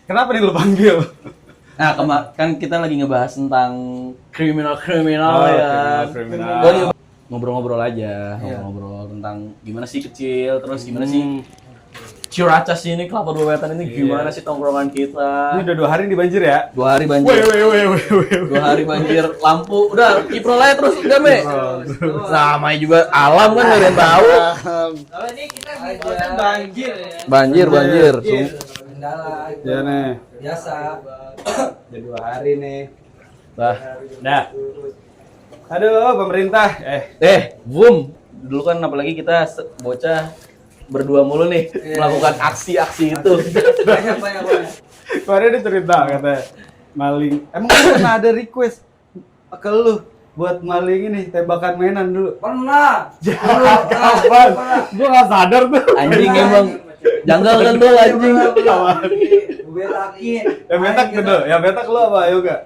Kenapa nih lu panggil? Nah, kan kita lagi ngebahas tentang kriminal ya. Kriminal. Gua lagi ngobrol-ngobrol aja, ngobrol tentang gimana sih kecil, terus gimana sih Ciracas ini, Kelapa Dua Wetan ini gimana sih tongkrongan kita. Ini udah 2 hari di banjir ya? 2 hari banjir. 2 hari banjir, lampu udah kiprol aja terus udah me. Sama juga alam kan nggak ada yang tahu. Kalau ini kita di kosan banjir ya. Banjir. Kendala. Ya nih. Biasa. Udah 2 hari nih. Dah. Aduh, pemerintah. Boom. Dulu kan apalagi kita bocah berdua mulu nih melakukan aksi-aksi itu. Banyak. Kemarin dia cerita katanya maling. Emang pernah ada request ke lu buat maling ini tembakan mainan dulu? Pernah. Kapan? Gua nggak sadar tuh. Anjing emang janggal kan tuh anjing. Gue takin. Yang betak lu apa Yoga?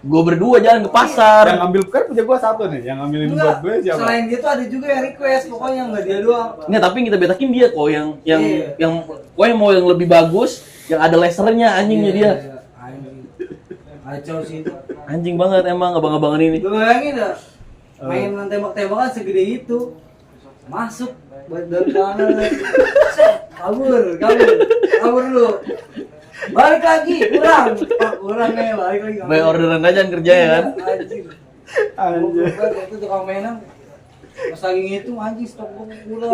Gue berdua jalan ke pasar. Yang ngambil kan punya gua satu nih, yang ngambilin buat gue siapa? Selain dia tuh ada juga yang request, pokoknya nggak dia doang. Nggak, tapi yang kita betakin dia kok yang pokoknya mau yang lebih bagus, yang ada lasernya anjingnya dia. Anjing. Kacau sih itu. Anjing banget emang abang-abangan ini. Lu bayangin dah, mainan tembak-tembakan segede itu. Masuk dari kanan. Kabur lu. Balik lagi, kurang nih, balik lagi. Bayar orderan aja kerja ya kan. Anjir. Itu tukang mainan. Pas lagi ngitung anjing stok gua kurang.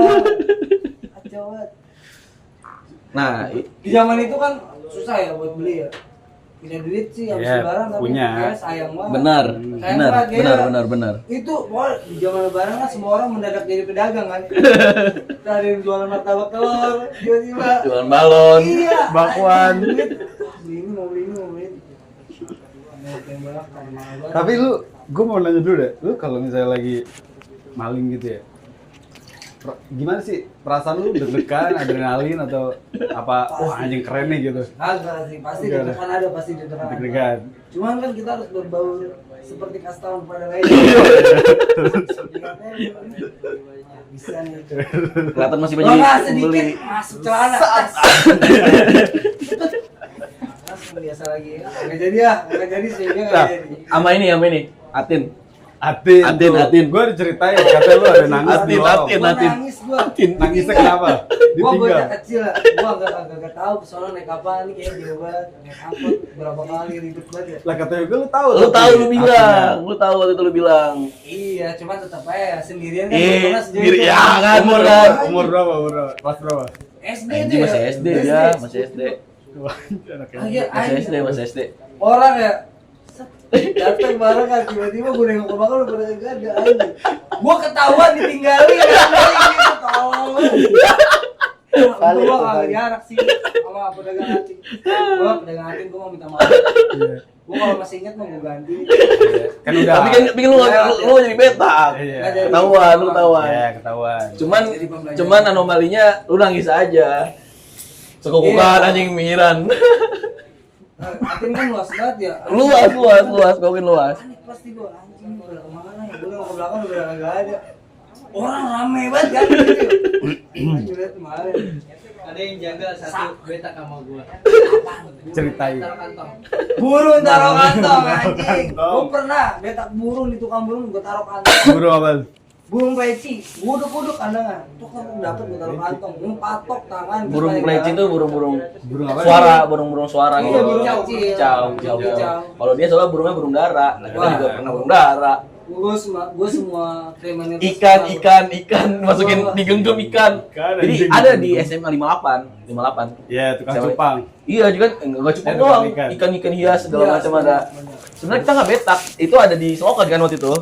Kacau banget. Nah, Di zaman itu kan susah ya buat beli ya. Punya duit sih habis Iya, lebaran tapi punya. kayak sayang banget. benar. Benar. Itu pokoknya di zaman lebaran kan semua orang mendadak jadi pedagang kan. Ada yang jualan martabak telur, tiba-tiba Jualan balon. iya, bakwan. Beli ini mau beli. Mau tembak sama lebaran. Tapi gua mau nanya dulu deh, lu kalau misalnya lagi maling gitu ya, gimana sih perasaan lu, deg-degan, adrenalin atau apa? Wah anjing keren nih gitu. Agak sih, pasti Enggak deg-degan ada, pasti deg-degan. Deg-degan. Cuman kan kita harus berbau seperti kastawan pada lain. Bisa nih. Kelihatan masih Kalau banyak nggak yang sedikit beli. masuk celana. Langsung biasa lagi. Nggak jadi sehingga nggak Nah, jadi. Sama ini, Atin. Atin. Gua diceritain katanya lu ada nangis di lorong. Atin. Gua nangis gua. Nangisnya kenapa? Gua bocah Ditinggal. kecil, gua agak tahu soalnya naik apa nih kayak jauh banget, naik angkot berapa kali ribet banget ya. Lah katanya gue lu tahu. Lu tahu lu tahu waktu itu lu bilang. Iya, cuman tetap aja sendirian kan belum pernah sejauh sendiri itu. ya kan Umur kan. umur berapa? Kelas berapa? SD Anjing tuh masih ya. SD ya, masih SD. Wah, anaknya. Akhir Masih SD. orang ya datang bareng kan tiba-tiba gue nengok ke belakang udah pada gak ada anjing. Gua ketahuan ditinggalin gitu tolong. Gua kagak diarak sih sama pedagang hati. Pedagang hati gua mau minta maaf. Gua kalau masih ingat mau gua ganti. Kan udah. Tapi kan lu jadi beta. Iya. Ketahuan, lu ketahuan. Ya, ketahuan. Cuman anomalinya lu nangis aja. Sekukukan anjing miran. Atin kan luas banget ya. Luas, kokin luas. Panik pasti gua anjing udah kemana ya? Gua nengok ke belakang udah enggak ada. Orang rame banget kan gitu. Anjing lihat kemarin. Ada yang jaga satu beta sama gua. Ceritain. Burung taruh kantong anjing. Kantong. Gua pernah betak burung di tukang burung gua taruh kantong. Guru apa? Burung peci, guduk kandangan. Tuh kan dapet gua taruh kantong. Gua patok tangan. Burung pleci itu burung apa? suara, burung suara Iya, gitu. burung kecil. Cicau. Kalau dia soalnya burungnya burung dara. Nah, kita juga pernah burung dara. Gua semua kriminal Ikan masukin digenggam ikan. Jadi anjing. ada di SMA 58. Ya, tukang Sama- cupang. Iya juga enggak cuma Ada doang, ikan. ikan hias segala Iya, macam ada. Sebenarnya kita nggak betak, itu ada di Selokan kan waktu itu.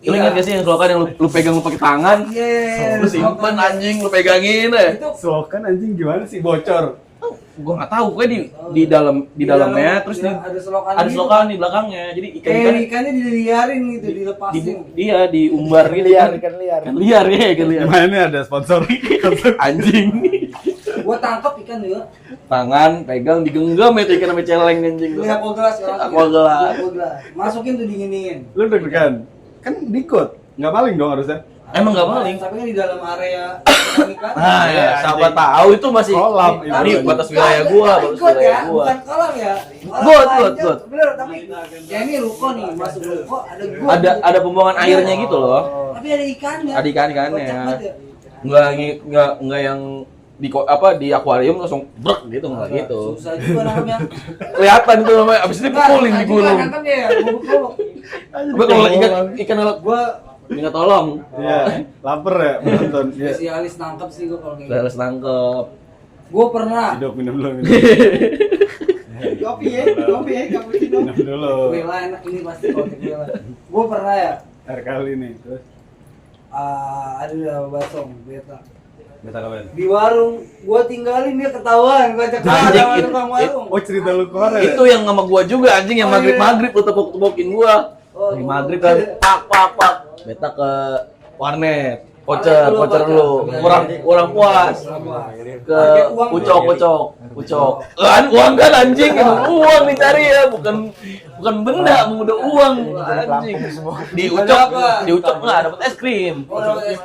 Lu Iya. ingat gak sih yang Selokan yang lu pegang lu pakai tangan? Iya. Lu simpen anjing, lu pegangin Itu Selokan anjing gimana sih bocor? Gua nggak tahu, pokoknya di dalamnya terus ada selokan. ada selokan di belakangnya. Jadi Kayak ikannya diliarin gitu, dilepasin. diumbar gitu. Ikan liar ya, ikan liar. Gimana nih ada sponsor? Anjing. Gua tangkap ikan juga. Tangan pegang digenggam itu ikan sampai celeng anjing. Beli aqua gelas sekarang. Aqua gelas. Masukin tuh dingin-dingin. Lu deg-degan. Kan dikot. Nggak maling dong harusnya. Emang nggak maling. Tapi kan di dalam area pernikahan. Nah, ya, siapa tahu itu masih Kolam, ini itu. batas wilayah gua, batas Ikut wilayah ya, gua. bukan kolam ya. Kolam Got. lanjut. Bener, tapi ya ini ruko nih, masuk ruko ada got. Ada pembuangan airnya gitu loh. Tapi ada ikannya. Ada ikan-ikannya. Kocak banget ya. Enggak yang di akuarium langsung brek gitu enggak gitu. Susah juga nangkapnya. Kelihatan itu namanya abis itu dipukulin di gulung. Nangkapnya ya, bubuk-bubuk. Tapi kalau ikan Gua minta tolong. Iya, lapar ya menonton. Iya. spesialis nangkep sih gua kalau kayak gitu. Harus nangkep. Gua pernah. Hidup minum dulu. Kopi ya, cappuccino. Minum dulu. Wela enak ini pasti kalau wela. Gua pernah ya. Air kali nih. Terus Ada basong, beta. beta kapan? Di warung, gua tinggalin dia ketahuan, gua cek Anjing, sama itu- tukang warung. Oh cerita lu kemarin. ya? Itu yang sama gua juga anjing yang Oh, iya. maghrib lu tepok-tepokin gua. Oh, Di oh, maghrib oh. kan pak. Beta ke warnet. Voucher dulu. Kurang puas. Ke ucok. Kan uang kan anjing, uang dicari ya, bukan benda, udah uang anjing. Di ucok nggak dapat es krim.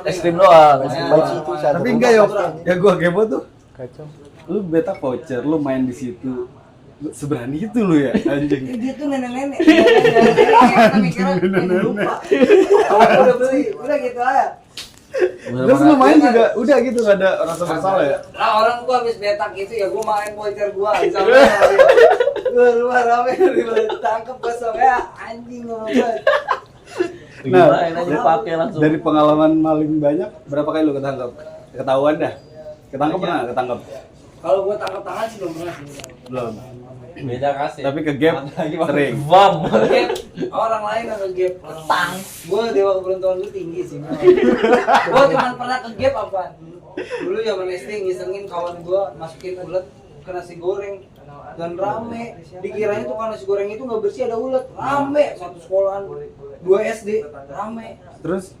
Es krim doang. Tapi enggak ya, ya gua kepo tuh. Kacau. Lu beta voucher, lu main di situ. Lu seberani itu lu ya, anjing. Dia tuh nenek-nenek. Kita mikirnya lupa. Awalnya udah beli, udah gitu aja. Terus lu main juga udah gitu gak ada rasa bersalah ya? Nah orang gua habis betak gitu ya, gua main voucher gua bisa gua luar rame ditangkep besok ya anjing ngomong banget. Nah, aja pakai langsung. Dari pengalaman maling banyak, berapa kali lu ketangkep? Ketahuan dah. Ketangkep pernah? Ketangkep. Kalau gua tangkap tangan sih belum pernah sih. Belum. Beda kasih. Tapi ke gap sering. Bam. Gap, orang lain yang nge-gap. Gua dewa keberuntungan gua tinggi sih. Gua cuma pernah ke-gap apaan? Dulu zaman SD ngisengin kawan gua masukin ulet ke nasi goreng dan rame. Dikiranya tuh kan nasi goreng itu nggak bersih ada ulet. Rame satu sekolahan 2 SD rame. Terus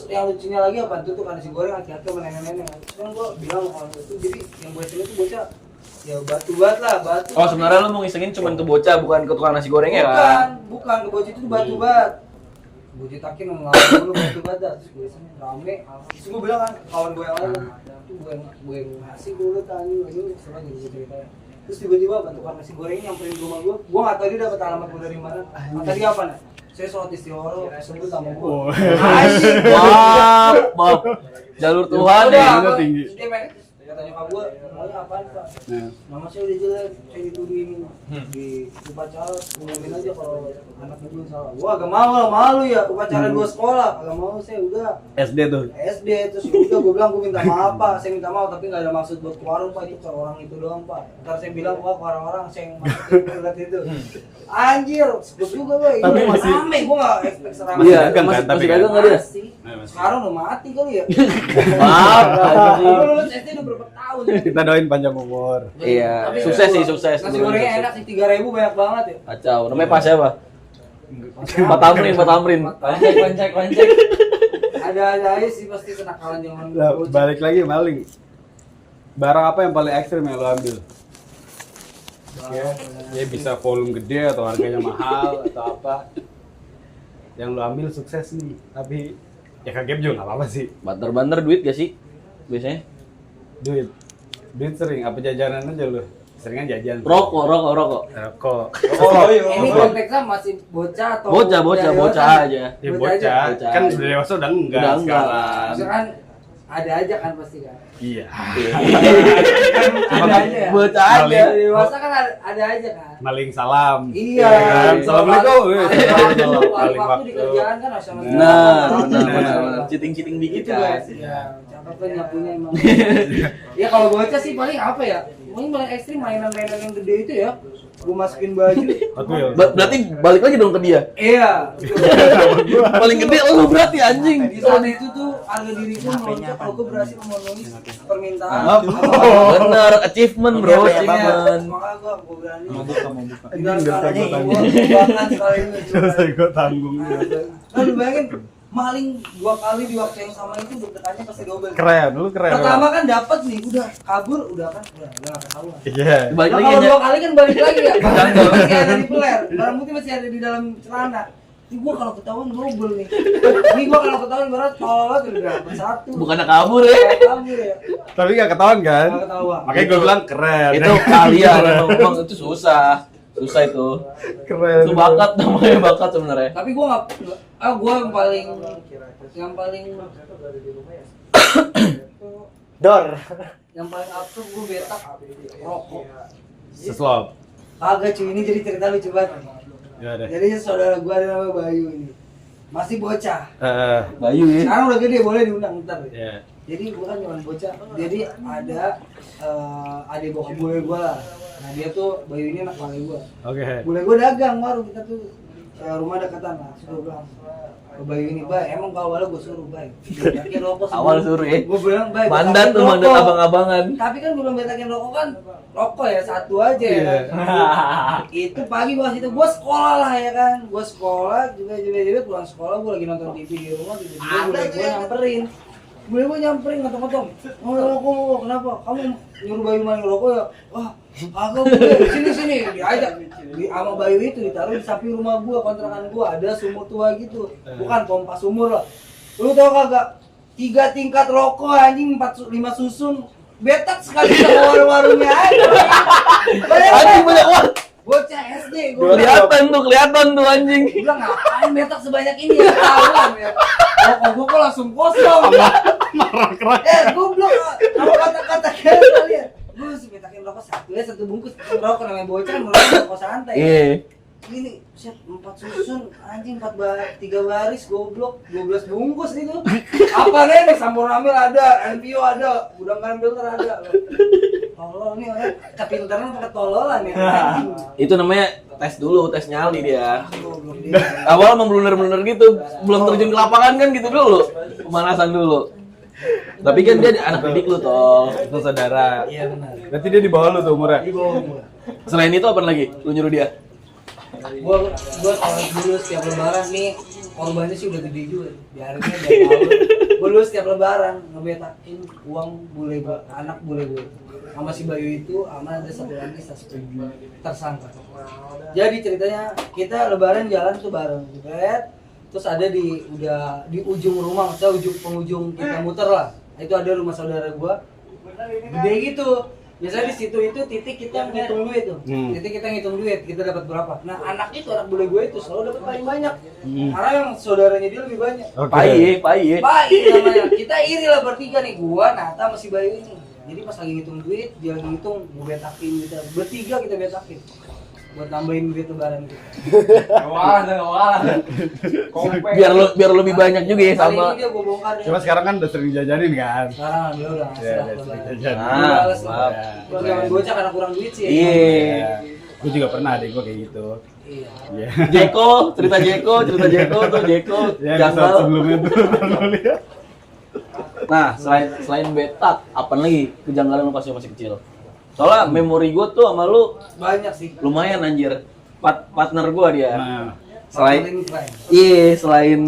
yang lucunya lagi apa? Tuh kan nasi goreng hati-hati sama nenek-nenek. Terus kan gua bilang orang itu jadi yang gue itu bocah ya batu lah. Oh, sebenarnya lu mau ngisengin cuma ke bocah, bukan ke tukang nasi goreng ya kan? Bukan, ke bocah itu batu bat. Bocah takin ngelawan dulu batu bat dah. Terus gue sana rame. Terus gue bilang kan kawan gue yang lain, itu gue yang ngasih dulu tadi ini selain gitu ceritanya. Terus tiba-tiba tukang nasi goreng nyamperin rumah gue. Gue nggak tahu dia dapat alamat gue dari mana. Kata dia apa nih? Saya sholat istighfar sebut sama gue. Anjing. Wah, jalur Tuhan Udah, ya. apa? tinggi. Terus dia main, kata nyokap gue, maunya apaan pak? Nah. Nama saya udah jelek, saya dituduh ini di upacara, umumin aja kalau anak ibu salah. Wah agak malu ya, upacara 2 sekolah, agak mau saya udah SD tuh. SD terus udah gue bilang gue minta maaf pak, saya minta maaf tapi nggak ada maksud buat ke warung pak, itu ke orang itu doang pak. Ntar saya bilang wah ke orang-orang saya yang masukin ulat itu. Anjir, sebut juga gue. Tapi Ini masih- rame, gue nggak expect seramai. Masih Iya, dagang kan, masih tapi kan? dagang nggak dia? Masih. Nah, masih. Sekarang udah mati kali ya. Maaf, Gue lulus SD udah berapa tahun? Kita doain panjang umur. Iya, Tapi sukses gua- sih, sukses. Nasi gorengnya enak sih, 3.000 banyak banget ya. Kacau. Namanya Pak siapa? Pak Tamrin. Koncek. Ada aja sih pasti kenakalan zaman Nah, bocah. balik lagi maling. Barang apa yang paling ekstrim yang lo ambil? Ya bisa volume gede atau harganya mahal atau apa. Yang lo ambil sukses nih, tapi ya kaget juga nggak apa-apa sih. Banter-banter duit gak sih? Biasanya? Duit sering, apa jajanan aja lo? Seringan jajan. Rokok. Rokok. Ini konteksnya masih bocah atau Bocah udah aja. dewasa? Ya Bocah bocah, kan udah dewasa udah enggak Udah enggak. sekarang. Misalkan ada aja kan pasti kan. Iya. Ada aja ya. Bocah aja. Maling. Dewasa kan ada aja kan. Maling salam. Iya. Ya kan? Assalamualaikum. Paling Paling waktu di kerjaan kan harus sama Nah, Benar. benar. Citing-citing dikit gitu kan. guys. Ya, cakep kan nyapunya emang. Ya kalau bocah sih paling apa ya? Mungkin paling ekstrim mainan-mainan yang gede itu ya. Gua masukin baju. Berarti balik lagi dong ke dia. Iya. Paling gede lu berarti anjing. Di saat itu tuh harga diri gua melonjak kalau gua berhasil memenuhi permintaan. Bener, achievement bro, Iya, achievement. makanya gua berani. Anjing, nggak tanggung tanggung. Bahkan sekali ini. Selesai gue tanggung. Kan lu bayangin maling 2 kali di waktu yang sama itu deg-degannya pasti double. Keren, lu keren. Pertama kan dapat nih, udah kabur, udah nggak ketahuan. Iya. Balik Nah, lagi kalau aja. 2 kali kan balik lagi ya. Barang bukti masih ada di peler, barang bukti masih ada di dalam celana. Ini gua kalau ketahuan double nih. Ini gua kalau ketahuan berat tolol udah berapa? Satu. Bukannya kabur ya? Kabur ya. Tapi nggak ketahuan kan? Nggak ketahuan. Makanya gue bilang keren. Itu kalian emang itu susah. Susah itu. Keren. Itu bakat namanya bakat sebenarnya. Tapi gua nggak, gua yang paling Dor. yang paling absurd gua betak rokok. Seslop. Agak cuy, ini jadi cerita lucu banget. Ya deh. Jadi saudara gua ada namanya Bayu ini. Masih bocah. Bayu ya. Sekarang udah gede boleh diundang ntar. Ya. Jadi bukan cuma bocah. Jadi ada adik bokap bule gua lah. Nah dia tuh Bayu ini anak bule gua. Oke. Bule gua dagang warung kita tuh rumah dekatan lah. Terus gua bilang ke Bayu ini, Bay, emang awalnya gua suruh Bay betakin rokok. Awal suruh ya. Gua bilang Bay, Mandat betakin tuh mandat rokok." abang-abangan. Tapi kan belum betakin rokok kan rokok ya satu aja ya kan. Itu pagi gua situ gua sekolah lah ya kan. Gua sekolah juga pulang sekolah gua lagi nonton TV di rumah tiba-tiba bule gua nyamperin. Bule gua nyamperin ngotong-ngotong. Mau rokok kenapa? Kamu nyuruh Bayu main rokok ya? Wah, kagak bule. Sini diajak. Sama Bayu itu ditaruh di samping rumah gua, kontrakan gua ada sumur tua gitu. Bukan pompa sumur lah. Lu tau kagak? 3 tingkat rokok anjing 5 susun. Betak sekali sama warung-warungnya aja. Anjing banyak banget. Bocah SD gua. Kelihatan tuh anjing. Gua bilang ngapain betak sebanyak ini ya ketahuan ya. Rokok gua kok langsung kosong. Marah. Goblok. Apa kata-kata kalian? Gua harus betakin rokok satu bungkus rokok namanya bocah kan rokok santai. Iya. Ini set 4 susun anjing 3 baris goblok 12 bungkus itu. Apa nih Sampur Ramil ada, NPO ada, Gudang Garam Filter ada. Tolol nih orang kepintaran pakai tololan ya. Itu namanya tes dulu, tes nyali dia. Goblok dia. Awal emang blunder-blunder gitu, belum terjun ke lapangan kan gitu dulu. Pemanasan dulu. Tapi kan dia anak didik lu toh. Itu saudara. Iya benar. Berarti dia di bawah lu tuh umurnya. Di bawah gua. Selain itu apa lagi? Lu nyuruh dia? Gua kalau dulu setiap lebaran nih korbannya sih udah gede juga. Biarinnya dia tahu. Gua dulu setiap lebaran ngebetakin uang bule gua, anak bule gua. Sama si Bayu itu, sama ada satu lagi tersangka. Jadi ceritanya kita lebaran jalan tuh bareng, terus ada di ujung rumah, maksudnya penghujung kita muter lah. Itu ada rumah saudara gua, gede gitu. Biasanya di situ itu titik kita ngitung duit tuh. Titik kita ngitung duit, kita dapat berapa. Nah, anak bule gue itu selalu dapat paling banyak. Karena yang saudaranya dia lebih banyak. Pai. Baik namanya. Kita iri lah bertiga nih, gua, Nata, sama si Bayu ini. Jadi pas lagi ngitung duit, dia lagi ngitung mau betakin kita. Bertiga kita betakin. Buat nambahin duit lebaran kita. Wah. Biar lebih banyak juga ya Kali sama. ini dia gua bongkar ya. Cuma sekarang kan udah sering jajanin kan. Sekarang dia udah ngasih Ya, lah udah lebaran. sering jajan. Males lah. maaf. Gua zaman bocah karena kurang duit sih. Iya. Gue juga pernah deh gue kayak gitu. Iya. Iya. Cerita Jeko tuh Jeko. Ya, Janggal. episode sebelumnya tuh lu lihat. Nah, selain betak, apa lagi kejanggalan lu pas lu masih kecil? Soalnya memori gua tuh sama lu Banyak sih. lumayan anjir. Partner gua dia. Nah, Selain Keren. selain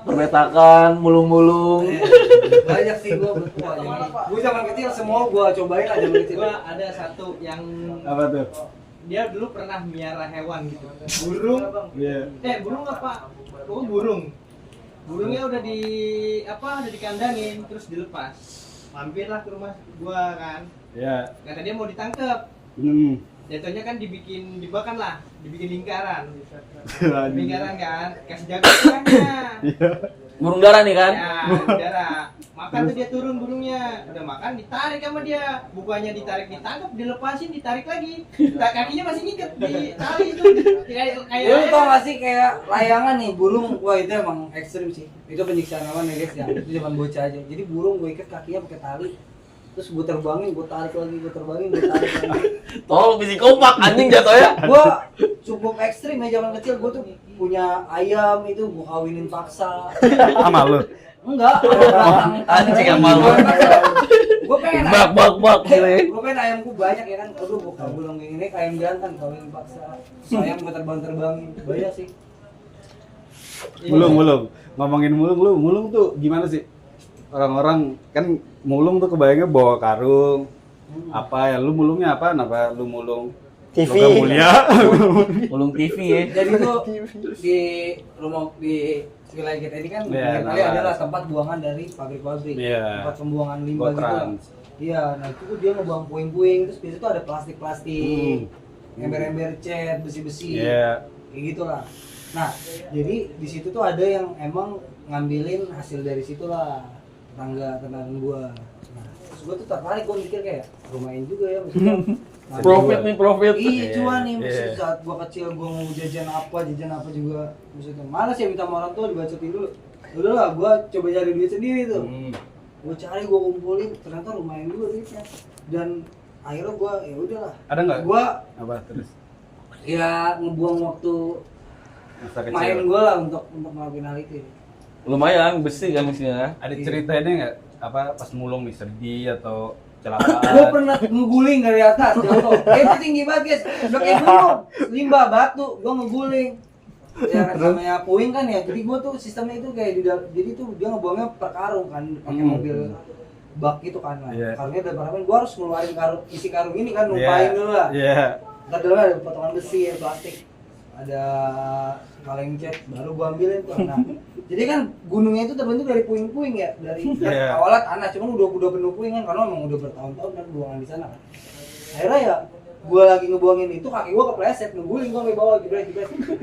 perbetakan, mulung-mulung. Banyak sih gua berkuah. Gua zaman kecil semua gua cobain aja zaman kecil. Gua ada satu yang apa tuh? dia dulu pernah miara hewan gitu. Burung. Iya. Burung apa? Oh, burung. Burungnya udah dikandangin terus dilepas. Mampirlah ke rumah gua kan. Iya. Kata dia mau ditangkap. Jatuhnya kan dibikin lingkaran. Lingkaran kan, kasih jaga tengahnya. Burung dara nih kan? Ya, darah. Makan tuh dia turun burungnya. Udah makan ditarik sama dia. Bukannya ditarik ditangkap, dilepasin ditarik lagi. Kakinya masih ngikat di tali itu. Kayak Lu tau gak sih kayak layangan nih burung, wah itu emang ekstrim sih. Itu penyiksaan awan ya guys ya. Itu zaman bocah aja. Jadi burung gue ikat kakinya pakai tali. Terus gue terbangin, gue tarik lagi, gue tarik lagi. Tol psikopat anjing jatuhnya. Gue cukup ekstrim ya zaman kecil. Gue tuh punya ayam itu gue kawinin paksa. Sama lu. Enggak, Anjing sama lu. Gue pengen Bak gitu ya. gue pengen ayamku banyak ya kan. Aduh, gue bilang ini ayam jantan kawinin paksa. Terus ayam gue terbangin. Banyak sih. Mulung. Ngomongin mulung tuh gimana sih? Orang-orang kan mulung tuh kebayangnya bawa karung. Apa ya? Lu mulungnya apa? Kenapa lu mulung? TV. Logam mulia. Ulung TV ya. Jadi tuh di rumah di wilayah kita ini kan Iya, kali nah, adalah tempat buangan dari pabrik-pabrik, Iya. tempat pembuangan limbah gitu. Gotrans. Iya, nah itu tuh dia ngebuang puing-puing, terus biasanya tuh ada plastik-plastik, ember-ember cat, besi-besi, Iya. kayak gitulah. Nah, jadi di situ tuh ada yang emang ngambilin hasil dari situ lah, tetangga gua. Nah, terus gua tuh tertarik, gua mikir kayak lumayan juga ya maksudnya. Profit nih, profit. Iya cuan nih, Iya. maksudnya saat gua kecil gua mau jajan apa juga maksudnya malas ya minta sama orang tua dibacotin dulu. Udah lah, gua coba cari duit sendiri tuh. Gua cari, gua kumpulin, ternyata lumayan juga duitnya. Dan akhirnya gua ya udahlah. Ada nggak? Gua Apa terus? ya ngebuang waktu Masa kecil. main gua lah untuk ngelakuin hal itu. Lumayan besi kan isinya. Ada ceritanya nggak? Apa pas mulung nih sedih atau Gua kecelakaan? pernah ngeguling dari atas jatuh. Itu tinggi banget guys. Udah kayak gunung, limbah batu, gua ngeguling. Ya kan namanya puing kan ya. Jadi gua tuh sistemnya itu kayak jadi tuh dia ngebuangnya per karung kan, pakai mobil bak itu kan. Nah, Iya. karungnya ada berapa? Gua harus ngeluarin isi karung ini kan, Iya. numpain dulu lah. Iya. Ntar dulu ada potongan besi ya, plastik. Ada kaleng cat, baru gua ambilin tuh. Nah, jadi kan gunungnya itu terbentuk dari puing-puing ya, dari Iya. awalnya tanah, cuman udah penuh puing kan, karena emang udah bertahun-tahun kan buangan di sana kan. Akhirnya ya gua lagi ngebuangin itu, kaki gua kepleset, ngeguling gua sampai bawah jebret.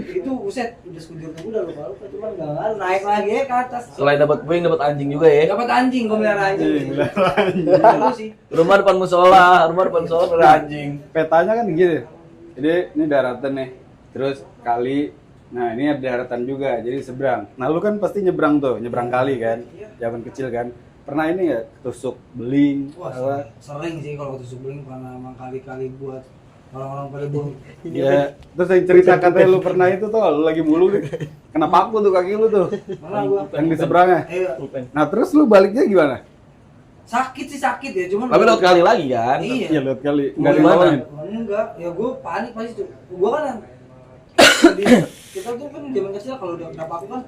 Itu buset, udah sekujur tubuh udah lupa, cuman enggak ngaruh, naik lagi ya ke atas. Selain dapat puing, dapat anjing juga ya. Dapat anjing, gua melihara anjing. Itu sih. Rumah depan musola ada anjing. Petanya kan gini. Jadi ini daratan nih. Terus kali. Nah, ini ada daratan juga. Jadi seberang. Nah, lu kan pasti nyebrang tuh, nyebrang kali kan. Zaman kecil kan. Pernah ini nggak ketusuk beling? Wah, apa? sering sih kalau ketusuk beling karena emang kali-kali buat orang-orang pada buang. Iya. Terus yang cerita katanya lu pernah itu tuh, lu lagi mulu nih. Kena paku tuh kaki lu tuh. Mana gua? Yang di seberangnya. Iya. Nah, terus lu baliknya gimana? Sakit sih sakit ya, cuman Tapi lewat kali lagi kan. Iya. Iya, lihat kali. Mau Nggak gimana? ditolongin. Enggak, ya gue panik pasti tuh. Gue kan yang kita tuh kan zaman kecil kalau udah kenapa aku kan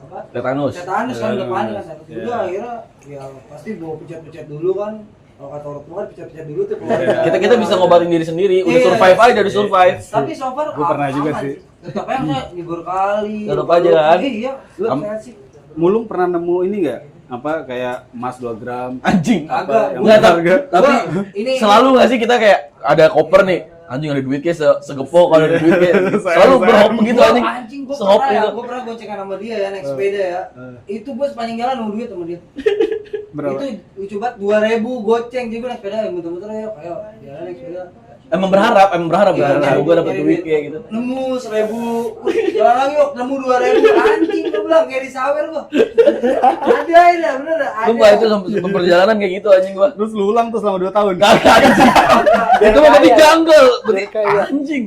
apa? Tetanus. Tetanus kan udah panik kan. Iya. Udah akhirnya ya pasti gue pencet-pencet dulu kan. Kalau kata orang tua kan pencet-pencet dulu tuh. Kita bisa ngobatin diri sendiri. Udah Iya. survive aja, udah survive. Tapi so far Gua pernah juga aman sih. Tetap aja saya libur kali. Tetap aja kan? Iya, lu Am- sehat sih. Mulung pernah nemu ini nggak? Apa kayak emas 2 gram? Anjing. Kagak. yang Enggak, berharga? tapi Gua- ini- selalu nggak sih kita kayak ada koper nih. Anjing ada duit kayak segepok kalau ada duit kayak. Sayang, Selalu sayang. berhop begitu Gua anjing. gue Sehop pernah ya, gitu. gue pernah goncengan sama dia ya naik sepeda ya. Itu gue sepanjang jalan nunggu duit sama dia. Berapa? Itu lucu banget 2.000 goceng jadi gue naik sepeda ya muter-muter ya ayo jalan naik sepeda. Emang berharap Iya, gue dapet nyari duit kayak gitu. Nemu 1.000, jalan lagi yuk nemu 2.000 anjing gue bilang kayak di sawer gua. Ada ya bener ada. Sumpah itu sampai perjalanan kayak gitu anjing gua. Terus lu ulang tuh selama 2 tahun? Kagak anjing. Itu mah di jungle. Anjing.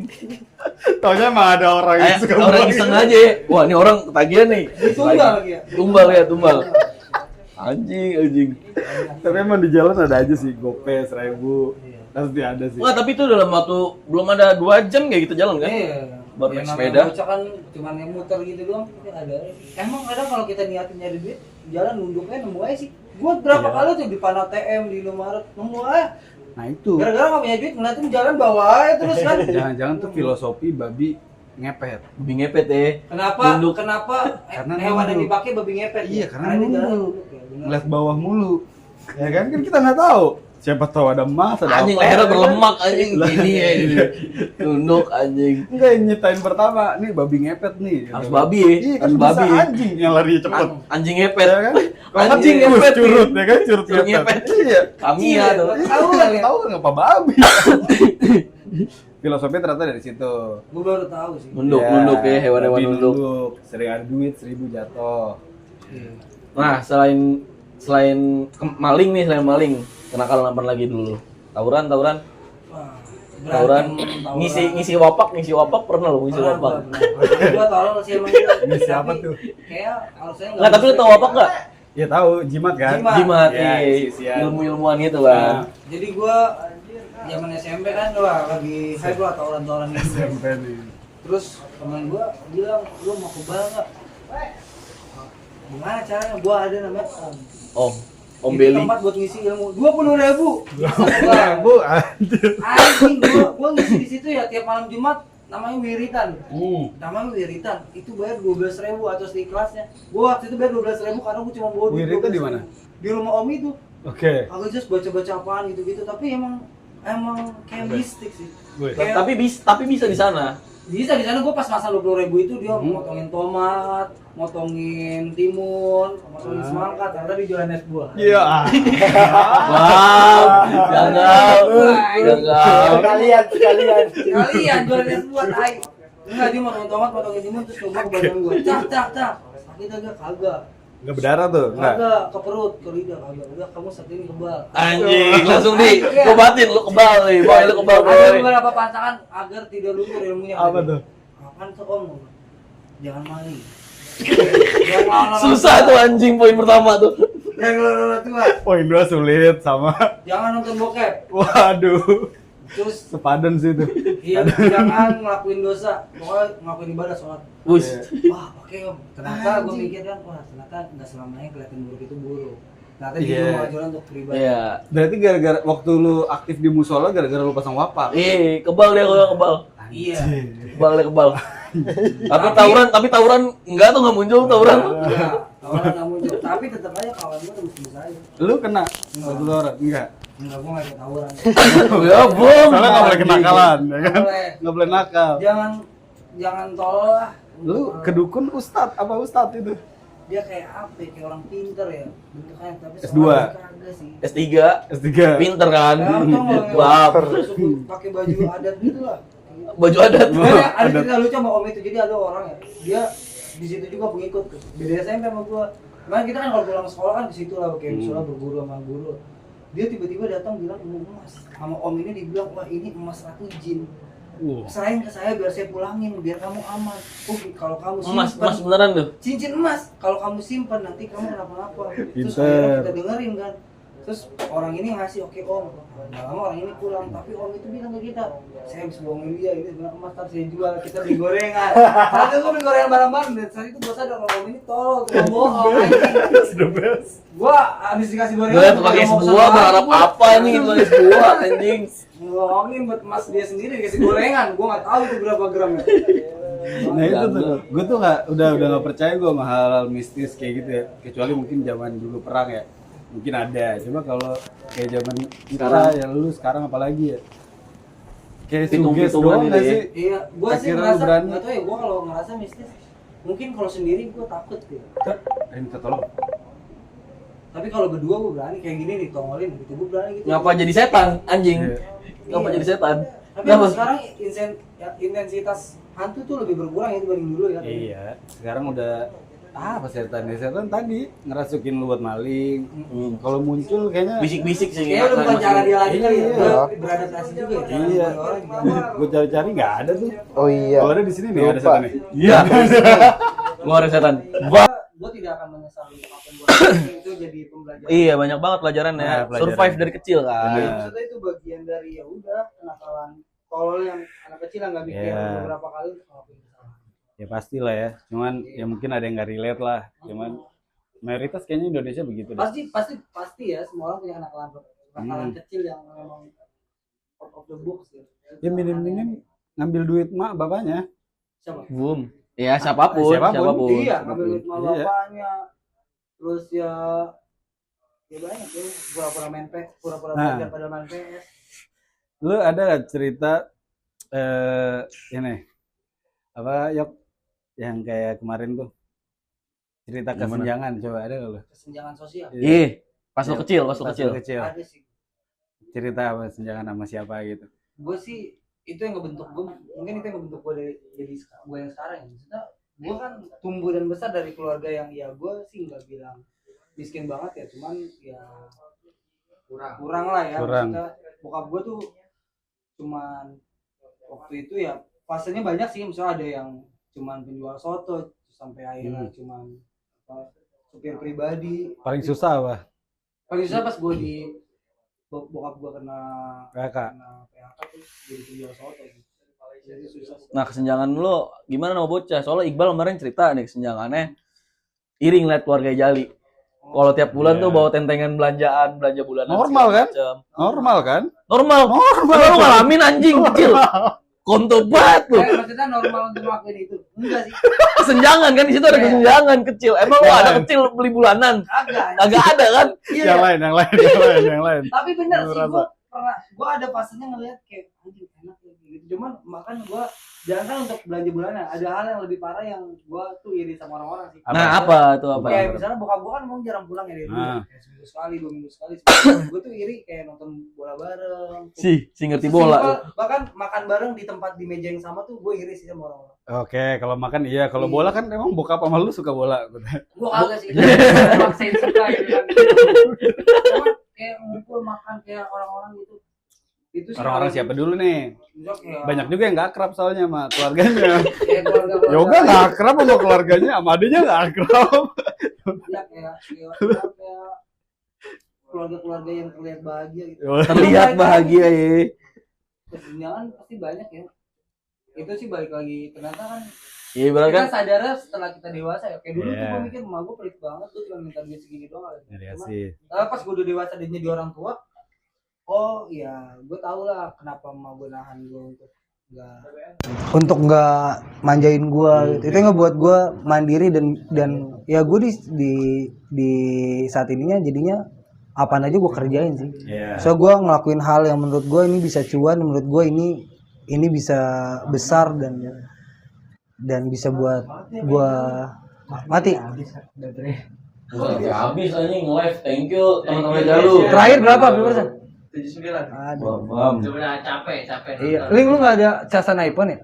Taunya emang ada orang yang Kayak suka orang buang iseng gitu. aja ya. Wah ini orang ketagihan nih. Tumbal lagi ya. Tumbal. Anjing. Tapi emang di jalan ada aja sih gope 1.000. Pasti ada sih. Wah tapi itu dalam waktu belum ada 2 jam kayak gitu jalan kan? Iya. Baru Ya, naik namanya sepeda. bocah kan cuman yang muter gitu doang, tapi ada. Emang kadang kalau kita niatin nyari duit, jalan nunduknya nemu aja sih. Gua berapa kali tuh di Pan ATM, di Indomaret, nemu aja. Nah itu. Gara-gara nggak punya duit, ngeliatin jalan bawa aja terus kan. Jangan-jangan tuh filosofi babi ngepet. Babi ngepet ya. Kenapa? Nunduk. Kenapa Karena hewan yang nunduk. dipakai babi ngepet? Iya, ya? karena dia nunduk. jalan nunduk ya, bener. Ngeliat bawah mulu. Ya kan kita nggak tahu. Siapa tahu ada emas, ada Anjing apa. lehernya berlemak anjing gini ya gini. Tunduk anjing. Enggak, yang nyetain pertama, nih babi ngepet nih. Harus babi ya. Iya, kan Harus bisa babi. anjing yang lari cepet. Anjing ngepet. Ya kan? Kalau Anjing tikus ngepet curut ya kan, curut Curut ngepet. Iya. Kami Iya, ya tuh. tahu kan ya? Tahu kan ngapa babi. Filosofi ternyata dari situ. Gua baru tahu sih. Nunduk, Ya, nunduk ya hewan-hewan babi nunduk. Sering ada duit 1.000 jatuh. Iya. Nah, selain maling nih, selain maling, kenakalan apa lagi dulu? Tawuran. Wah, Tawuran. berantem, Ngisi wapak pernah lo ngisi wapak. Gua tahu sih emang gua. Ini siapa Tapi tuh? Kayak harusnya Enggak, tapi lu tahu wapak enggak? Ya tahu, jimat kan? Jimat. Jimat, Ya, iya. sisian. Ilmu-ilmuan gitu kan. Jadi gua zaman SMP kan wah lagi hype lah tawuran-tawuran gitu. SMP nih. Terus teman gua bilang, "Lu mau kebal enggak?" Gimana caranya? Gua ada namanya Om. Oh, Om Itu Beli. tempat buat ngisi ilmu 20.000. Bu, anjir. Anjing, gua ngisi di situ ya tiap malam Jumat, namanya wiritan. Namanya wiritan. Itu bayar 12.000 atau di kelasnya. Gua waktu itu bayar 12.000 karena gua cuma bawa duit Wiritan di 12.000. mana? Di rumah Om itu. Oke. Aku just baca-baca apaan gitu-gitu, tapi emang kayak mistik sih. Wih. Kayak- Tapi bisa di sana. Bisa di sana gua pas masang 20.000 itu dia motongin tomat, motongin timun, motongin semangka, ternyata dijualin es buah. Iya. Wow, gagal. Kalian jualin es buah, tai. Enggak, dia motongin tomat, motongin timun terus coba ke badan gua. Cak. Sakit agak kagak. Enggak berdarah tuh, enggak. Kagak ke perut, ke lidah kagak. Udah kamu saat ini kebal. Anjing, langsung diobatin lu kebal nih. Boy, lu kebal Ada boy. beberapa pantangan agar tidak luntur ilmunya. Apa tuh? Apaan tuh Om? Jangan maling. Jangan lawan-lawan Susah tua. tuh anjing poin pertama tuh. Jangan lawan-lawan tua. Poin 2 sulit sama. Jangan nonton bokep. Waduh. Terus Sepadan sih itu. iya, jangan ngelakuin dosa. Pokoknya ngelakuin ibadah sholat. Bus. Wah, oke Om. Ternyata gue mikir kan, wah ternyata nggak selamanya kelihatan buruk itu buruk. Ternyata dia Iya. mengajukan untuk beribadah. Iya. Berarti gara-gara waktu lu aktif di musola gara-gara lu pasang wapak. Kebal dia kalau kebal. Iya. Kebal dia kebal. tapi tawuran enggak tuh enggak muncul tawuran. Iya. Tawaran nggak muncul. Tapi tetap aja kawan gue tembus aja. Lu kena waktu lu orang? Enggak. Enggak, gue nggak ikut tawuran. Ya, bom. Soalnya enggak boleh kenakalan, ya kan? Boleh. Enggak boleh nakal. Jangan tolol lah. Lu kedukun ustad apa ustad itu? Dia kayak apa ya? Kayak orang pinter ya bentuknya, tapi S2. sholatnya kagak sih. S3. S3. Pinter kan? Ya, tau nggak, Bab. suka pakai baju adat gitu lah. Baju adat. Ada cerita lucu sama Om itu. Jadi ada orang ya, dia di situ juga pengikut, beda SMP sama gua. Cuman kita kan kalau pulang sekolah kan di situ lah, kayak misalnya berguru sama guru. Dia tiba-tiba datang bilang emas. Sama Om ini dibilang, wah ini emas ratu jin. Serahin ke saya biar saya pulangin, biar kamu aman. Oh, kalau kamu Emas beneran tuh. cincin emas, kalau kamu simpan nanti kamu kenapa-napa. Terus Pinter. akhirnya kita dengerin kan. Terus orang ini ngasih, oke Om. Nah, lama orang ini pulang, tapi Om itu bilang ke kita, saya habis bohongin dia, ini sebenarnya emas ntar saya jual, kita beli gorengan. Saat itu gua beli gorengan bareng-bareng, dan saat itu gua sadar kalau Om ini tolol, tukang bohong. That's the best. Gua habis dikasih gorengan. Gue tuh pakai sebuah berharap apa nih pakai sebuah anjing. Ngomongin buat emas dia sendiri dikasih gorengan, gua nggak tahu itu berapa gramnya. Nah itu tuh, gue tuh udah nggak percaya gue sama hal-hal mistis kayak gitu ya. Kecuali mungkin zaman dulu perang ya, mungkin ada. Cuma kalau kayak zaman kita Sekarang. ya lu sekarang apalagi ya. Kayak Pitung-pitungan suges doang gitu nggak ya. sih? Iya, gua sih Akhirnya lu ngerasa, berani. nggak tahu ya, gua kalau ngerasa mistis, mungkin kalau sendiri gua takut ya. Minta tolong. Tapi kalau berdua gua berani, kayak gini nih, tongolin gitu, gua berani gitu. Ngapa jadi setan anjing? Iya. Ngapa jadi setan? Tapi Kenapa? sekarang intensitas hantu tuh lebih berkurang ya dibanding dulu ya. Iya, sekarang udah apa setan ya, setan tadi ngerasukin lu buat maling. Kalau muncul kayaknya Bisik-bisik sih. Kayaknya udah bukan cara dia lagi kali ya, Iya. udah beradaptasi juga ya. Cara Iya. orang juga. Gue cari-cari nggak ada tuh. Oh iya. Kalau ada di sini nih ada Lupa. setan nih. Iya. Ngeluarin setan. Gua tidak akan menyesali apa yang gua lakukan, itu jadi pembelajaran. Iya, banyak banget pelajarannya. Nah, pelajaran. Survive dari kecil kan. Bener. Maksudnya itu bagian dari ya udah kenakalan tolol yang anak kecil yang nggak mikir Iya. beberapa kali ngelakuin kesalahan. Ya pastilah ya. Cuman ya mungkin ada yang nggak relate lah. Cuman mayoritas kayaknya Indonesia begitu deh. Pasti ya, semua orang punya kenakalan kecil yang memang out of the box ya. Ya minim-minim ngambil duit mak bapaknya. Siapa? Boom. Ya siapapun. Siapapun. Iya, ngambil duit sama Iya. bapaknya. Terus ya banyak ya, pura-pura main PS, pura-pura Nah. belajar pada main PS. Lu ada nggak cerita ini apa yok yang kayak kemarin tuh cerita Yang mana? kesenjangan, coba ada nggak lu? Kesenjangan sosial. Ih, pas lo Iya, kecil, pas lo Pas kecil. lu kecil. Ada sih. Cerita apa kesenjangan sama siapa gitu? Gue sih itu yang ngebentuk gue, mungkin itu yang ngebentuk gue dari jadi gue yang sekarang ya. Maksudnya gue kan tumbuh dan besar dari keluarga yang ya gue sih nggak bilang miskin banget ya, cuman ya kurang lah ya. Kurang. Maksudnya bokap gue tuh cuman waktu itu ya fasenya banyak sih, misalnya ada yang cuman penjual soto sampai akhirnya cuman apa, supir pribadi. Paling susah apa? Paling susah pas gue di bokap gue kena PHK. PHK tuh jadi penjual soto gitu. Jadi susah sih. Nah, kesenjangan lo gimana sama bocah? Soalnya Iqbal kemarin cerita nih kesenjangannya iring liat keluarga Jali. Kalau tiap bulan tuh bawa tentengan belanja bulanan. Normal segala kan? macam. Normal kan? Normal. Lu ngalamin anjing kecil. Konto banget lu. Maksudnya normal untuk ngelakuin itu? Enggak sih. Kesenjangan kan di situ ada kesenjangan kecil. Emang lu ada kecil beli bulanan? Agak ada kan? Iya. Yang lain. Tapi bener sih, Merasa. gue ada fasenya ngeliat kayak anjing enak ya gitu. Cuman makan gue jangan untuk belanja bulanan. Ada hal yang lebih parah yang gue tuh iri sama orang-orang sih. Nah, apa tuh apa? Kayak misalnya bokap gue kan emang jarang pulang ya dari dulu. Ah. Kayak seminggu sekali, 2 minggu sekali. Gue tuh iri kayak nonton bola bareng. Si ngerti bola. Simpel, bahkan makan bareng di tempat di meja yang sama tuh gue iri sih sama orang-orang. Oke, kalau makan iya, kalau bola kan emang bokap sama lu suka bola. Gue kagak sih. Maksain suka gitu kan. Cuman kayak ngumpul makan kayak orang-orang gitu. Itu sih Orang-orang paling- siapa dulu nih? Kayak- Banyak juga yang nggak akrab soalnya sama keluarganya. kayak keluarga-keluarga. Yoga nggak akrab sama keluarganya, sama adanya nggak akrab. Iya, kayak keluarga-keluarga yang terlihat bahagia gitu. Terlihat bahagia ya. Kesenjangan pasti banyak ya. Itu sih balik lagi ternyata kan Iya berarti kita kan. sadarnya setelah kita dewasa ya. Kayak dulu tuh Iya. gue mikir emak gue pelit banget, gue cuma minta duit segini doang. Iya Cuma, sih. pas gue udah dewasa dan jadi orang tua, oh iya gue tau lah kenapa emak gue nahan gue untuk nggak manjain gue gitu. Itu yang ngebuat gue mandiri dan ya gue di saat ininya jadinya apaan aja gue kerjain sih. Iya. So gue ngelakuin hal yang menurut gue ini bisa cuan, menurut gue ini bisa besar dan bisa buat gue mati. Habis anjing live. Thank you teman-teman Jalu. Terakhir berapa berapa? 79. Aduh. Sebenarnya capek. Iya. Link lu nggak ada casan iPhone ya?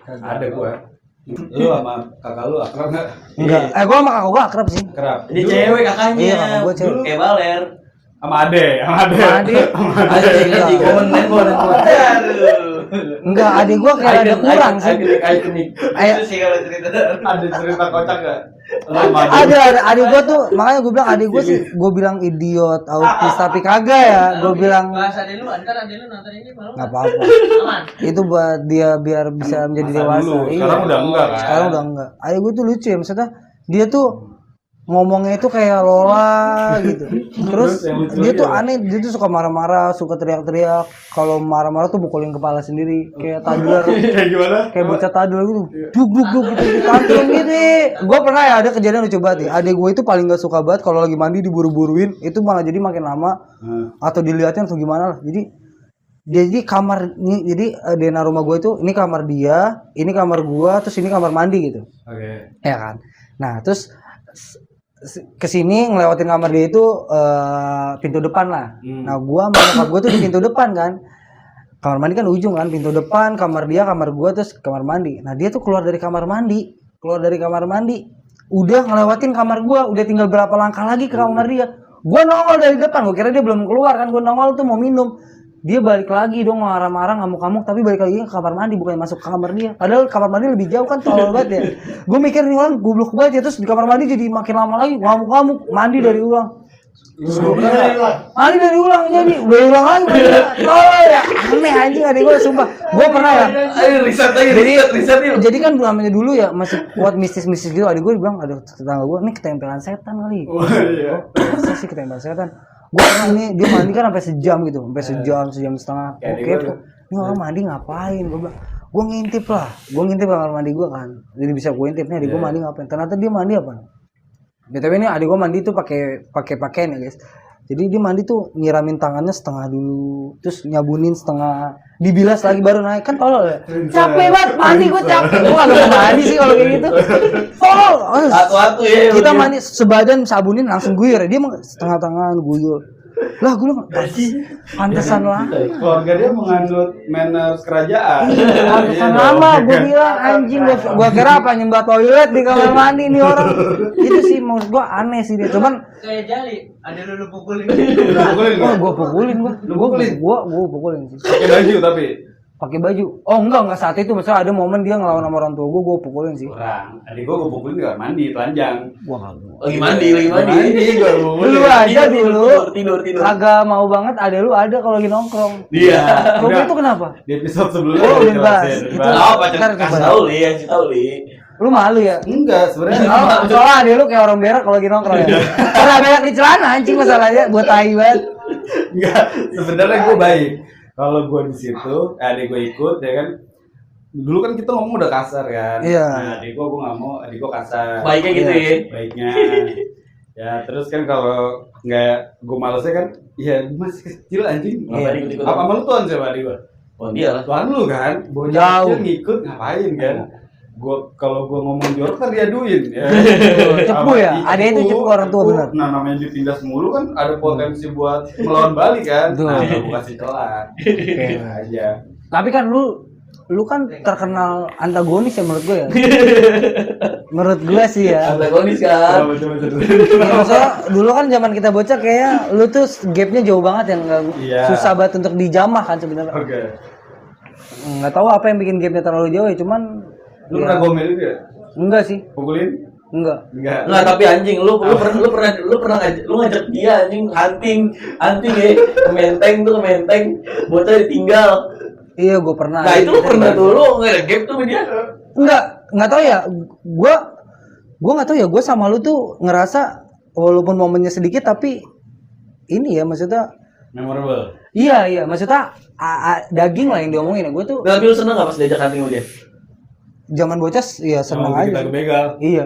Ada gua. Lu sama kakak lu akrab nggak? Enggak. Gua sama kakak gua akrab sih. Akrab. Ini cewek kakaknya. Iya, kakak gua cewek. Kayak baler. Sama ade. Adik. Anjing komen handphone. Enggak, adik gua kayak ada kurang sih. Ikonik. Ayo. Sih kalau cerita. Ada cerita kocak nggak? Ada adik gua tuh, makanya gua bilang adik gua sih, gua bilang idiot, autis tapi kagak ya. Gua bilang Bahasa ade lu nonton ini malu. nggak apa-apa. Aman. Itu buat dia biar bisa menjadi Masa dewasa. dulu, Iya. sekarang udah enggak kan? Sekarang udah enggak. Adik gua tuh lucu ya, maksudnya dia tuh ngomongnya itu kayak Lola gitu. Terus yang lucu dia tuh lagi aneh, dia tuh suka marah-marah, suka teriak-teriak. Kalau marah-marah tuh pukulin kepala sendiri, kayak toddler, Kayak gimana? kayak bocah toddler gitu. Duk gitu tantrum gitu. Gue pernah ya ada kejadian lucu banget ya. Adek gue itu paling gak suka banget kalau lagi mandi diburu-buruin, itu malah jadi makin lama atau dilihatin atau gimana lah. Jadi kamar ini, jadi di rumah gue itu ini kamar dia, ini kamar gua, terus ini kamar mandi gitu. Oke. Ya kan. Nah, terus kesini ngelewatin kamar dia itu pintu depan lah. Nah, gua sama nyokap gua tuh di pintu depan kan. Kamar mandi kan ujung kan, pintu depan, kamar dia, kamar gua, terus kamar mandi. Nah, dia tuh keluar dari kamar mandi, udah ngelewatin kamar gua, udah tinggal berapa langkah lagi ke kamar dia. Gua nongol dari depan, gua kira dia belum keluar kan, gua nongol tuh mau minum. Dia balik lagi dong marah-marah ngamuk-ngamuk, tapi balik lagi ke kamar mandi, bukan masuk ke kamar dia. Padahal kamar mandi lebih jauh kan, tolol banget ya. Gue mikir nih orang goblok banget ya, terus di kamar mandi jadi makin lama lagi ngamuk-ngamuk, mandi dari ulang. Mandi dari ulang jadi, udah ulang lagi. Tolol ya, aneh anjing adik gue sumpah. Gue pernah ya. Ayo riset yuk. Jadi kan namanya dulu ya masih kuat mistis-mistis gitu. Adik gue bilang ada tetangga gue, nih ketempelan setan kali. Oh iya. Masa sih ketempelan setan? Gue pernah nih dia mandi kan sampai sejam gitu, sampai sejam setengah. Oke, ini orang mandi ngapain? Gue bilang, gue ngintip kamar mandi gue kan. Jadi bisa gue intip nih, adik gue mandi ngapain? Ternyata dia mandi apa? BTW ini adik gue mandi tuh pakai pakaian ya guys. Jadi dia mandi tuh nyiramin tangannya setengah dulu, terus nyabunin setengah, dibilas lagi baru naik kan tolol ya. Capek banget mandi gue capek. Gue kagak mau mandi sih kalau kayak gitu. Tolol. Satu-satu ya. Kita mandi sebadan sabunin langsung guyur ya. Dia setengah tangan guyur. Lah gue bilang pantesan lah. Keluarga dia menganut manners kerajaan. Pantesan lama gue bilang anjing gue kira apa nyembah toilet di kamar mandi nih orang. Itu sih menurut gue aneh sih dia. Cuman Kayak jali, ada lu pukulin. gue pukulin gue pukulin sih. Pakai baju tapi. Pakai baju. Oh enggak saat itu misalnya ada momen dia ngelawan sama orang tua gue pukulin sih. Kurang. Adik gua pukulin di kamar mandi, telanjang. Gua kagak. Lagi mandi. Gua pukulin. Lu aja dulu Tidur. kagak mau banget ada lu ada kalau lagi nongkrong. Iya. Kalau itu kenapa? Di episode sebelumnya Oh, udah dijelasin. bahas. Itu- Tahu apa Ntar kasih coba. tahu li, kasih tahu li. Lu malu ya? Enggak, sebenarnya Oh, soalnya adek lu kayak orang berak kalau lagi nongkrong ya. Karena berak di celana anjing masalahnya buat tai banget. enggak. Sebenarnya gue baik. Kalau gue di situ, adik gue ikut ya kan. Dulu kan kita ngomong udah kasar kan. Iya. Nah, adik gue nggak mau, adik gue kasar. Baiknya gitu ya. Baiknya. Ya terus kan kalau nggak gue malesnya kan, ya gue masih kecil anjing. Ngapain ikut-ikut? Apa lu tuan siapa adik gue? Oh dia lah. Tuan lu kan, bocah Jauh. kecil ngikut ngapain kan? Kalau gue ngomong jorok kan diaduin ya. Cepu ya? Adanya itu cepu orang tua, bener. Nah namanya ditindas mulu kan ada potensi buat melawan balik kan. Betul. Nah gue kasih celah. Oke. Aja. Tapi kan lu kan terkenal antagonis ya menurut gue ya. Menurut gue sih ya. Antagonis kan. Betul. Ya, maksudnya dulu kan zaman kita bocah kayak lu tuh gapnya jauh banget yang nggak Iya. susah banget untuk dijamah kan sebenarnya. Oke. Nggak tahu apa yang bikin gapnya terlalu jauh ya, cuman Lu ya, pernah gomel juga? enggak sih, Pukulin? enggak. Enggak. Nggak, tapi anjing lu pernah ngajak dia anjing hunting ya ke menteng bocah ditinggal. Iya, gue pernah. Nah itu lu pernah dulu nge-gap tuh sama dia. Nggak tahu ya. Gue nggak tahu ya. Gue sama lu tuh ngerasa walaupun momennya sedikit tapi ini ya maksudnya. Memorable. Iya maksudnya daging lah yang diomongin ya. Gue tuh Nah, tapi lu seneng nggak pas diajak hunting sama dia? zaman bocah ya seneng Kalau aja. kita sih. begal. Iya.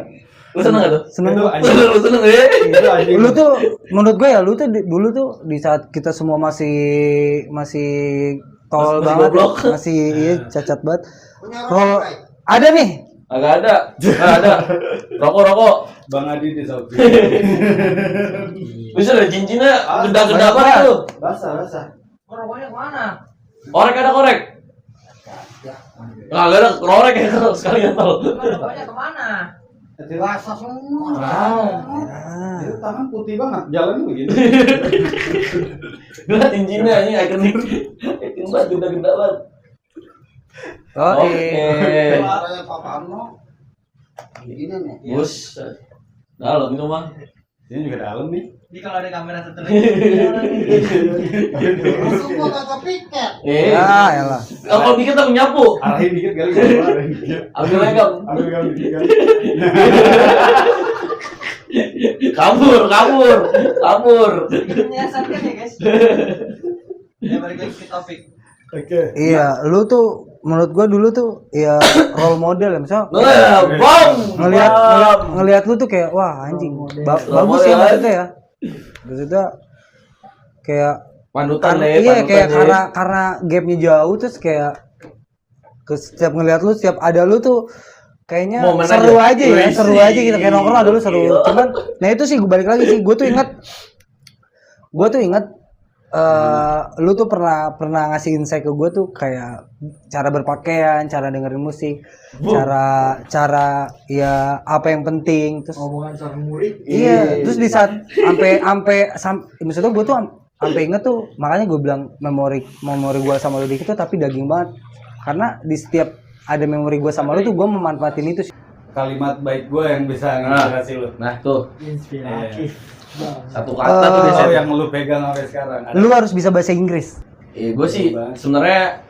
Lu seneng nggak tuh? Seneng. Itu gua. anjing. Lu seneng ya? Itu anjing. Lu tuh menurut gue ya, lu tuh dulu tuh di saat kita semua masih tol Masih banget, goblok. masih iya, cacat banget. Kalau ada nih, Agak ada. Nggak ada. Rokok. Bang Adi di Saudi. Bisa ada cincinnya geda-geda banyak banget tuh. Basah. rokoknya kemana? Korek ada korek. Nggak ada korek ya kalau sekalian tol. Rokoknya kemana? Basah semua. Ah. Itu tangan putih banget, jalannya begini. Gila cincinnya ini ikonik. Ikonik banget geda-geda banget. Oh, Oke. Kayak Papa Arno. Begini nih. Bus. Dalam itu mah. Ini juga dalam nih. Jadi kalau ada kamera satu lagi. Langsung gua kagak piket. Ya, elah. Kalau dikit tapi nyapu. Arahin dikit kali. Arahin dikit. Ambil legam. Ambil kali dikit. Kabur. Ini menyesatkan ya guys. Ya balik lagi ke topik. Oke. Iya, lu tuh menurut gua dulu tuh ya role model ya, misal Bang. ngelihat lu tuh kayak wah anjing bagus ya maksudnya ya. Maksudnya kayak Panutan iya kayak karena gapnya jauh terus kayak setiap ngelihat lu setiap ada lu tuh kayaknya Momen seru aja. aja ya, seru Wih, aja gitu kayak nongkrong ada lu seru. gila. Cuman nah itu sih gue balik lagi sih, gue tuh ingat lu tuh pernah ngasih insight ke gue tuh kayak cara berpakaian, cara dengerin musik, cara ya apa yang penting, terus Omongan sama murid. iya, terus di saat maksudnya gue tuh sampai inget tuh, makanya gue bilang memori gue sama lu dikit tuh tapi daging banget, karena di setiap ada memori gue sama lu tuh gue memanfaatin itu sih. Kalimat baik gue yang bisa nginspirasi lu. Nah tuh Inspiratif. satu kata tuh Oh, biasanya. yang lu pegang sampai sekarang. Ada. Lu harus bisa bahasa Inggris. Gue sih sebenarnya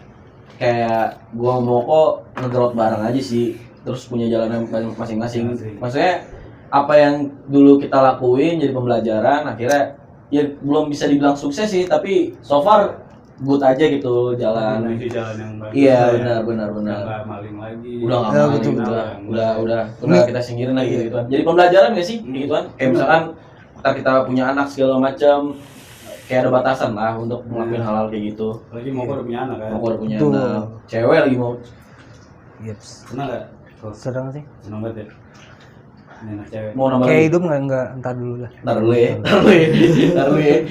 kayak gua mau kok ngegrowth bareng aja sih, terus punya jalan yang masing-masing. Maksudnya apa yang dulu kita lakuin jadi pembelajaran, akhirnya ya belum bisa dibilang sukses sih, tapi so far good aja gitu jalan. Menuju jalan yang bagus. Iya ya. benar. Nggak maling lagi. Udah nggak Ya, main betul, gitu betul. lah. Udah kita singkirin lagi gitu kan. Jadi pembelajaran nggak sih gitu kan? Kayak misalkan kita punya anak segala macam, kayak ada batasan lah untuk ngelakuin hal-hal kayak gitu. Lagi mau udah punya anak kan. Mau udah punya Betul. anak, cewek lagi mau. Yeps. Senang nggak? Oh, Sedang sih. senang banget ya. Ini anak cewek. Mau nambah Kayak lagi. hidup enggak entar dulu lah. Ntar dulu ya.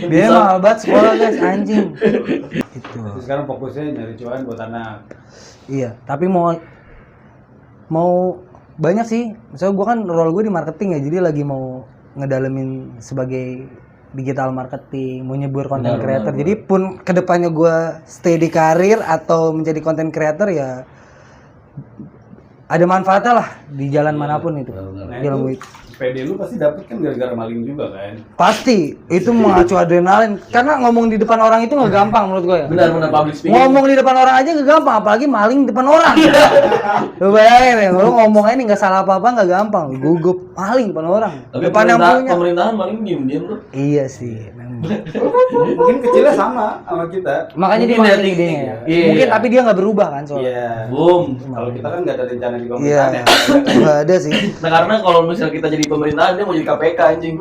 Dia mahal banget sekolah guys, anjing. Itu. Terus sekarang fokusnya nyari cuan buat anak. Iya, tapi mau banyak sih. Misalnya gue kan role gue di marketing ya, jadi lagi mau ngedalemin sebagai digital marketing, mau nyebur content Benar, creator. benar. Jadi pun kedepannya gue stay di karir atau menjadi content creator ya ada manfaatnya lah di jalan manapun itu. Benar. Nah, Jalan itu gue. PD lu pasti dapet kan gara-gara maling juga kan? Pasti itu mengacu adrenalin karena ngomong di depan orang itu nggak gampang menurut gue ya. Benar public speaking. Ngomong di depan orang aja nggak gampang, apalagi maling di depan orang. Lu bayangin ya, lu ngomongnya ini nggak salah apa-apa nggak gampang, gugup maling depan orang. Tapi Depan yang punya. pemerintahan paling diem tuh. Iya sih, memang. Mungkin kecilnya sama kita. Makanya dia Mungkin maling dia tinggi. idenya. Iya. Mungkin tapi dia nggak berubah kan soalnya. Iya. Boom. Kalau kita kan nggak ada rencana di Iya, pemerintahan ya. nggak ada sih. Nah karena kalau misalnya kita jadi pemerintahan dia mau jadi KPK anjing.